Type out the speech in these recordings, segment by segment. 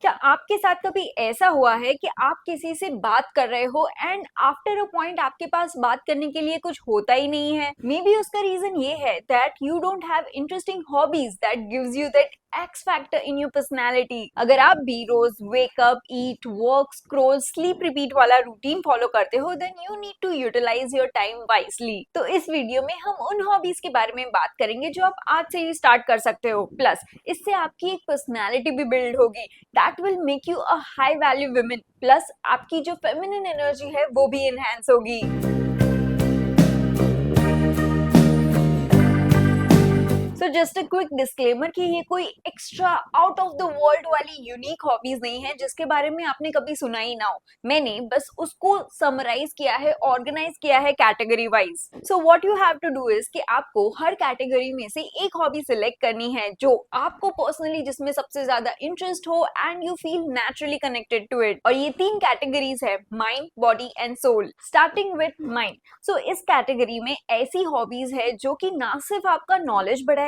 क्या आपके साथ कभी ऐसा हुआ है कि आप किसी से बात कर रहे हो एंड आफ्टर अ पॉइंट आपके पास बात करने के लिए कुछ होता ही नहीं है? मे बी उसका रीजन ये है that you don't have interesting hobbies that gives you that X factor in your personality. अगर आप भी रोज wake up, eat, work, scroll, sleep, repeat वाला रूटीन फॉलो करते हो then you need to utilise your time wisely. तो इस video में हम उन हॉबीज के बारे में बात करेंगे जो आप आज से ही स्टार्ट कर सकते हो। प्लस इससे आपकी एक पर्सनैलिटी भी बिल्ड होगी that will make you a high value women, plus आपकी जो feminine energy है वो भी enhance होगी। So just a quick disclaimer कि ये कोई extra out of the world वाली यूनिक हॉबीज नहीं है जिसके बारे में आपने कभी सुना ही ना हो। मैंने बस उसको समराइज किया है, ऑर्गेनाइज किया है category wise. So what you have to do is कि आपको हर कैटेगरी में से एक हॉबी सिलेक्ट करनी है जो आपको पर्सनली जिसमें सबसे ज्यादा इंटरेस्ट हो and you feel naturally connected to it. और ये 3 कैटेगरीज है, mind, body and soul. Starting with mind. So इस कैटेगरी में ऐसी हॉबीज है जो कि ना सिर्फ आपका नॉलेज बढ़ाएगी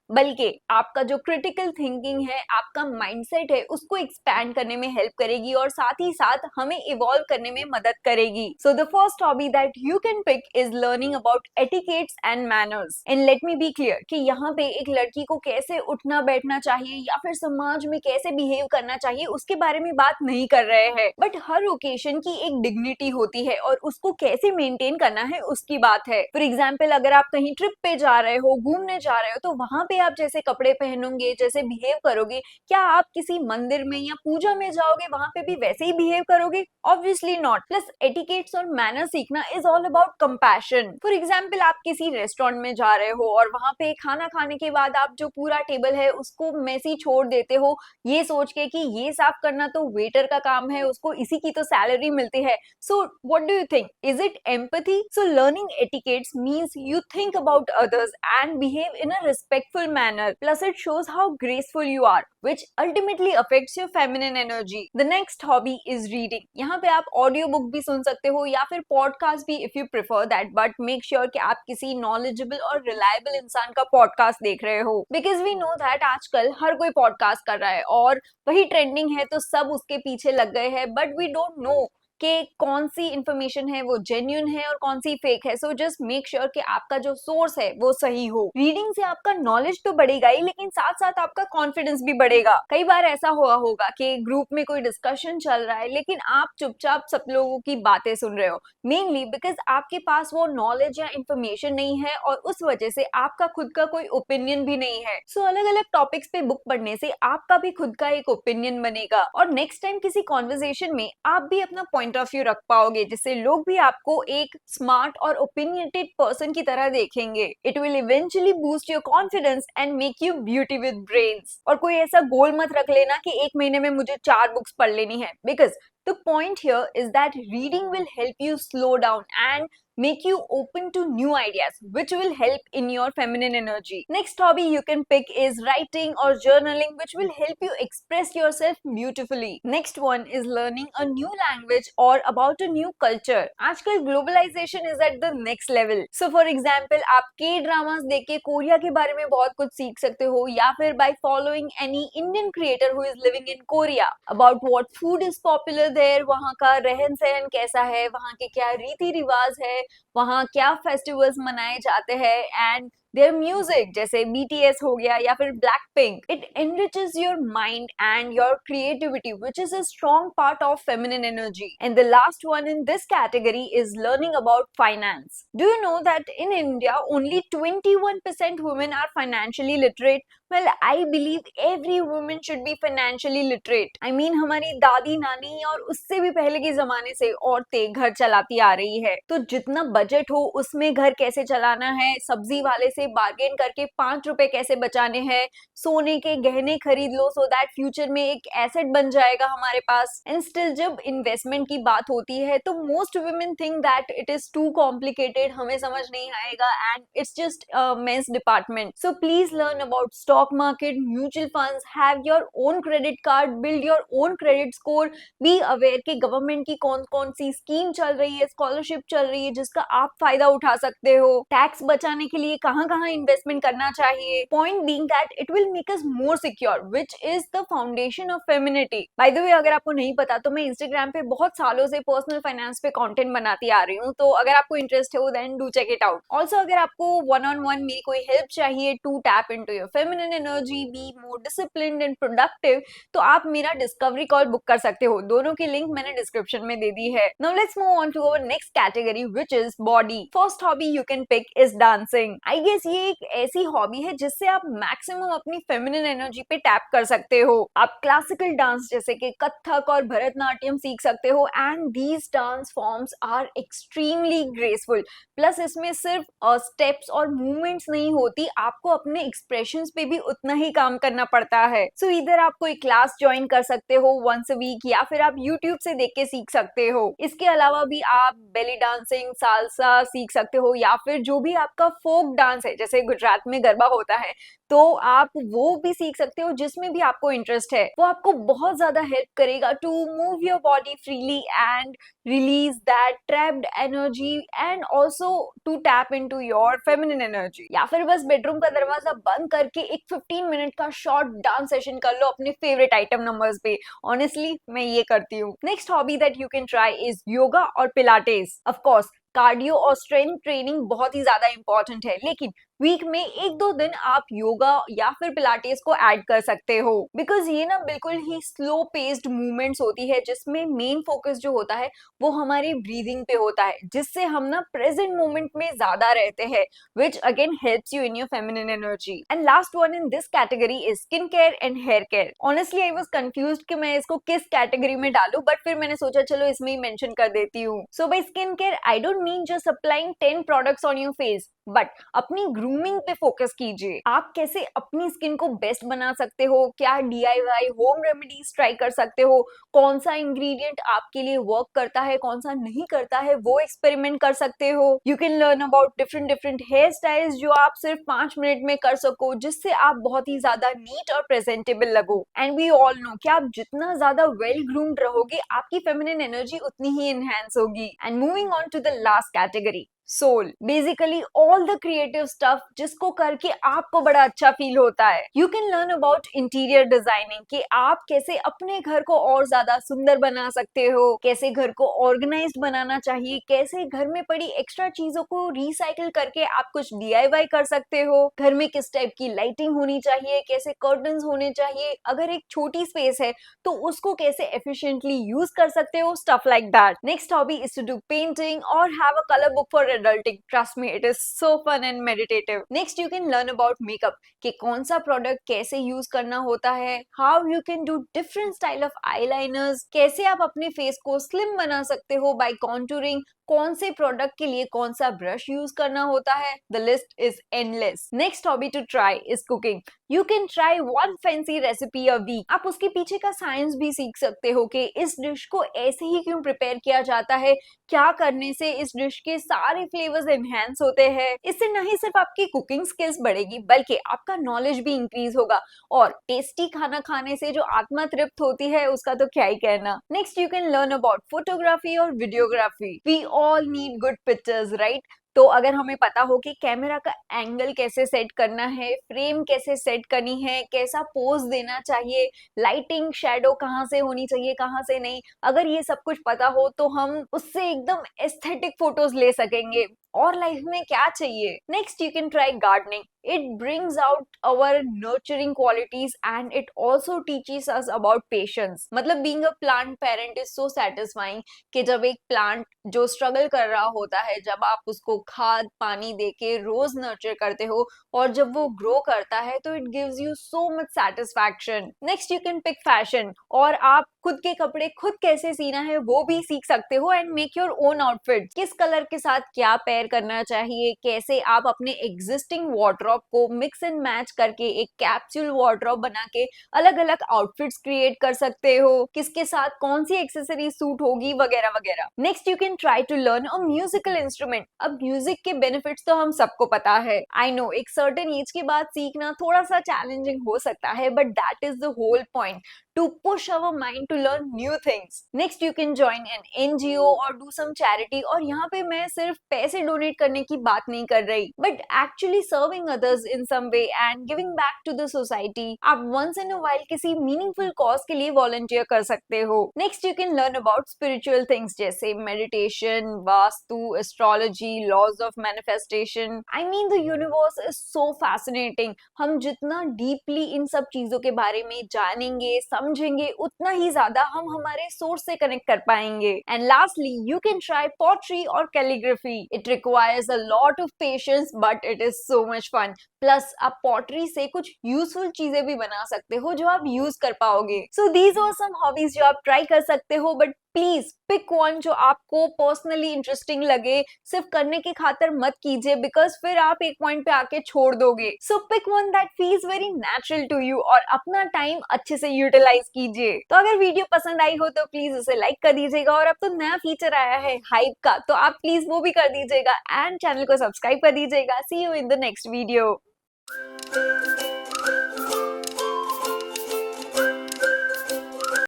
बल्कि आपका जो क्रिटिकल थिंकिंग है, आपका माइंडसेट है, उसको एक्सपैंड करने में हेल्प करेगी और साथ ही साथ हमें इवॉल्व करने में मदद करेगी। So the first hobby that you can pick is learning about etiquettes and manners. And let me be clear कि यहाँ पे एक लड़की को कैसे उठना बैठना चाहिए या फिर समाज में कैसे बिहेव करना चाहिए उसके बारे में बात नहीं कर रहे हैं, बट हर ओकेशन की एक डिग्निटी होती है और उसको कैसे मेंटेन करना है उसकी बात है। फॉर एग्जाम्पल, अगर आप कहीं ट्रिप पे जा रहे हो, घूमने जा रहे हो, तो वहां पे आप जैसे कपड़े पहनोगे, जैसे बिहेव करोगे, क्या आप किसी मंदिर में या पूजा में जाओगे वहां पे भी वैसे ही बिहेव करोगे? Obviously not. प्लस एटिकेट्स और मैनर सीखना is all about compassion. For example, आप किसी रेस्टोरेंट में जा रहे हो और वहां पे खाना खाने के बाद आप जो पूरा टेबल है उसको मेसी छोड़ देते हो, ये सोच के कि ये साफ करना तो वेटर का काम है, उसको इसी की तो सैलरी मिलती है। So what do you think, is it empathy? So learning etiquettes means you think about others and behave in a respectful manner. Plus, it shows how graceful you are, which ultimately affects your feminine energy. The next hobby is reading. यहाँ पे आप audio book भी सुन सकते हो या फिर podcast भी if you prefer that, but make sure कि आप किसी knowledgeable और reliable इंसान का पॉडकास्ट देख रहे हो, because we know that आजकल हर कोई पॉडकास्ट कर रहा है और वही ट्रेंडिंग है तो सब उसके पीछे लग गए हैं, but we don't know कि कौन सी इंफॉर्मेशन है वो जेन्युइन है और कौन सी फेक है। सो जस्ट मेक श्योर कि आपका जो सोर्स है वो सही हो। रीडिंग से आपका नॉलेज तो बढ़ेगा ही लेकिन साथ साथ आपका कॉन्फिडेंस भी बढ़ेगा। कई बार ऐसा हुआ होगा कि ग्रुप में कोई डिस्कशन चल रहा है लेकिन आप चुपचाप सब लोगों की बातें सुन रहे हो, मेनली बिकॉज आपके पास वो नॉलेज या इंफॉर्मेशन नहीं है और उस वजह से आपका खुद का कोई ओपिनियन भी नहीं है। सो अलग अलग टॉपिक्स पे बुक पढ़ने से आपका भी खुद का एक ओपिनियन बनेगा और नेक्स्ट टाइम किसी कॉन्वर्सेशन में आप भी अपना पॉइंट ऑफ व्यू रख पाओगे जिससे लोग भी आपको एक स्मार्ट और ओपिनियटेड पर्सन की तरह देखेंगे। It will eventually boost your confidence and make you beauty with brains. और कोई ऐसा गोल मत रख लेना कि एक महीने में मुझे 4 बुक्स पढ़ लेनी है, because the point here is that reading will help you slow down and make you open to new ideas which will help in your feminine energy. Next hobby you can pick is writing or journaling, which will help you express yourself beautifully. Next one is learning a new language or about a new culture. आजकल globalization is at the next level. So for example, आप K dramas देख के Korea के बारे में बहुत कुछ सीख सकते हो या फिर by following any Indian creator who is living in Korea about what food is popular देर, वहाँ का रहन सहन कैसा है, वहाँ के क्या रीति रिवाज है, वहाँ क्या फेस्टिवल्स मनाए जाते हैं एंड देयर म्यूजिक जैसे बीटीएस हो गया या फिर Blackpink. It enriches your mind and your creativity which is a strong part of feminine energy. And the last one in this category is learning about finance. Do you know that in India only 21% women are financially literate? Well, I believe every woman should be financially literate. I mean, हमारी दादी नानी और उससे भी पहले के जमाने से औरतें घर चलाती आ रही है, तो जितना बजट हो उसमें घर कैसे चलाना है, सब्जी वाले से बार्गेन करके 5 रुपए कैसे बचाने हैं, सोने के गहने खरीद लो सो दैट फ्यूचर में एक एसेट बन जाएगा हमारे पास। एंड स्टिल जब इन्वेस्टमेंट की बात होती है तो most women think that it is too complicated, हमें समझ नहीं आएगा and it's just men's department. So please learn about stock market, mutual funds, have your own credit card, build your own credit score, be aware कि government की कौन कौन सी scheme चल रही है, स्कॉलरशिप चल रही है जिसका आप फायदा उठा सकते हो, टैक्स बचाने के लिए कहाँ कहाँ इन्वेस्टमेंट करना चाहिए। Point being that it will make us more secure which is the foundation of femininity. By the way, अगर आपको नहीं पता तो मैं इंस्टाग्राम पे बहुत सालों से पर्सनल फाइनेंस पे कंटेंट बनाती आ रही हूँ, तो अगर आपको इंटरेस्ट है then do check it out. Also अगर आपको वन ऑन वन मेरी कोई हेल्प चाहिए to tap into your feminine energy, be more disciplined and productive, तो आप मेरा डिस्कवरी कॉल बुक कर सकते हो। दोनों की लिंक मैंने डिस्क्रिप्शन में दे दी है। Now let's move on to our next category which is body. First hobby you can pick is dancing. I guess ये एक ऐसी हॉबी है जिससे आप मैक्सिमम अपनी फेमिनिन एनर्जी पे टैप कर सकते हो। आप क्लासिकल डांस जैसे कि कथक और भरतनाट्यम सीख सकते हो and these dance forms are extremely graceful. Plus इसमें सिर्फ स्टेप्स और मूवमेंट्स नहीं होती, आपको अपने एक्सप्रेशंस पे भी उतना ही काम करना पड़ता है। सो इधर आप कोई क्लास ज्वाइन कर सकते हो वंस अ वीक या फिर आप यूट्यूब से देख के सीख सकते हो। इसके अलावा भी आप बेली डांसिंग, सालसा सीख सकते हो या फिर जो भी आपका फोक डांस है, जैसे गुजरात में गरबा होता है, तो आप वो भी सीख सकते हो जिसमें भी आपको इंटरेस्ट है। वो आपको बहुत ज्यादा हेल्प करेगा to move your body freely and release that trapped energy and also to tap into your feminine energy. या फिर बस बेडरूम का दरवाजा बंद करके एक 15 मिनट का शॉर्ट डांस सेशन कर लो अपने फेवरेट आइटम नंबर्स पे। ऑनेस्टली मैं ये करती हूँ। Next hobby that you can try is yoga और पिलाटेस। ऑफ कोर्स कार्डियो और स्ट्रेंथ ट्रेनिंग बहुत ही ज्यादा इंपॉर्टेंट है, लेकिन वीक में एक दो दिन आप योगा या फिर पिलाटेस को ऐड कर सकते हो, बिकॉज ये ना बिल्कुल ही स्लो पेस्ड मूवमेंट्स होती है जिसमें मेन फोकस जो होता है वो हमारी ब्रीदिंग पे होता है, जिससे हम ना प्रेजेंट मोमेंट में ज्यादा रहते हैं, which again helps you in your feminine energy. And last one in this category is skin care and hair care. Honestly, I was confused कि मैं इसको किस कैटेगरी में डालूं, बट फिर मैंने सोचा चलो इसमें ही मेंशन कर देती हूँ। So by skin care, I don't mean just applying 10 products on your face, but अपनी ग्रूमिंग पे फोकस कीजिए। आप कैसे अपनी स्किन को बेस्ट बना सकते हो, क्या DIY होम रेमेडीज ट्राई कर सकते हो, कौन सा इंग्रेडिएंट आपके लिए वर्क करता है, कौन सा नहीं करता है, वो एक्सपेरिमेंट कर सकते हो। You can learn about different hair styles जो आप सिर्फ 5 मिनट में कर सको, जिससे आप बहुत ही ज्यादा नीट और प्रेजेंटेबल लगो। एंड वी ऑल नो कि आप जितना ज्यादा वेल ग्रूम्ड रहोगे आपकी फेमिनिन एनर्जी उतनी ही एनहांस होगी। And moving on to the last category, soul. Basically all the creative stuff जिसको करके आपको बड़ा अच्छा फील होता है। You can learn about interior designing कि आप कैसे अपने घर को और ज्यादा सुंदर बना सकते हो, कैसे घर को ऑर्गेनाइज्ड बनाना चाहिए, कैसे घर में पड़ी एक्स्ट्रा चीजों को रिसाइकिल करके आप कुछ DIY कर सकते हो, घर में किस टाइप की लाइटिंग होनी चाहिए, कैसे कर्टन्स होने चाहिए, अगर एक छोटी स्पेस है तो उसको कैसे एफिशिएंटली यूज कर सकते हो, stuff like that. Next hobby is to do painting और have a colour book for adulting. Trust me, it is so fun and meditative. Next, you can learn about makeup कि कौन सा product कैसे use करना होता है, how you can do different style of eyeliners, कैसे आप अपने फेस को स्लिम बना सकते हो by contouring, कौन से प्रोडक्ट के लिए कौन सा ब्रश यूज करना होता है। The list is endless. Next hobby to try is cooking. You can try one fancy recipe a week. आप उसके पीछे का साइंस भी सीख सकते हो कि इस डिश को ऐसे ही क्यों प्रिपेयर किया जाता है, क्या करने से इस डिश के सारे फ्लेवर्स एनहांस होते हैं। इससे न ही सिर्फ आपकी कुकिंग स्किल्स बढ़ेगी बल्कि आपका नॉलेज भी इंक्रीज होगा, और टेस्टी खाना खाने से जो आत्मा तृप्त होती है उसका तो क्या ही कहना। Next you can learn about photography और videography. We all need good pictures, right? तो अगर हमें पता हो कि कैमरा का एंगल कैसे सेट करना है, फ्रेम कैसे सेट करनी है, कैसा पोज देना चाहिए, लाइटिंग शैडो कहाँ से होनी चाहिए कहाँ से नहीं, अगर ये सब कुछ पता हो तो हम उससे एकदम एस्थेटिक फोटोज ले सकेंगे। और लाइफ में क्या चाहिए। Next you can try gardening. It brings out our nurturing qualities and it also teaches us about patience. मतलब being a plant parent is so satisfying कि जब एक प्लांट जो स्ट्रगल कर रहा होता है, जब आप उसको खाद पानी देके रोज नर्चर करते हो और जब वो ग्रो करता है तो it gives you so much satisfaction. Next you can pick fashion, और आप खुद के कपड़े खुद कैसे सीना है वो भी सीख सकते हो and make your own outfit. किस कलर के साथ क्या पेयर करना चाहिए, कैसे आप अपने एग्जिस्टिंग वार्डरोब को मिक्स एंड मैच करके एक कैप्सूल वार्डरोब बना के अलग अलग आउटफिट्स क्रिएट कर सकते हो, किसके साथ कौन सी एक्सेसरी सूट होगी वगैरह वगैरह। Next you can try to learn a musical instrument. अब म्यूजिक के बेनिफिट्स तो हम सबको पता है। आई नो एक सर्टेन एज के बाद सीखना थोड़ा सा चैलेंजिंग हो सकता है, but that is the whole point, to push our mind to learn new things. Next you can join an NGO or do some charity. और यहाँ पे मैं सिर्फ पैसे डोनेट करने की बात नहीं कर रही, but actually serving others in some way and giving back to the society. आप once in a while किसी meaningful cause के लिए volunteer कर सकते हो. Next you can learn about spiritual things जैसे meditation, vastu, astrology, laws of manifestation. I mean the universe is so fascinating. हम जितना डीपली इन सब चीजों के बारे में जानेंगे समझेंगे उतना ही ज्यादा हम हमारे सोर्स से कनेक्ट कर पाएंगे. And lastly you can try pottery और calligraphy. It requires a lot of patience but it is so much fun. Plus आप पॉटरी से कुछ यूजफुल चीजें भी बना सकते हो जो आप यूज कर पाओगे. So these are some hobbies जो आप ट्राई कर सकते हो, बट प्लीज पिक वन जो आपको पर्सनली इंटरेस्टिंग लगे. सिर्फ करने की खातिर मत कीजिए बिकॉज फिर आप एक पॉइंट पे आके छोड़ दोगे. So pick one that feels very natural to you और अपना टाइम अच्छे से यूटिलाइज कीजिए. तो अगर वीडियो पसंद आई हो तो प्लीज उसे लाइक कर दीजिएगा. और अब तो नया फीचर आया है हाइप का, तो आप प्लीज वो भी कर दीजिएगा एंड चैनल को सब्सक्राइब कर दीजिएगा. See you in the next video.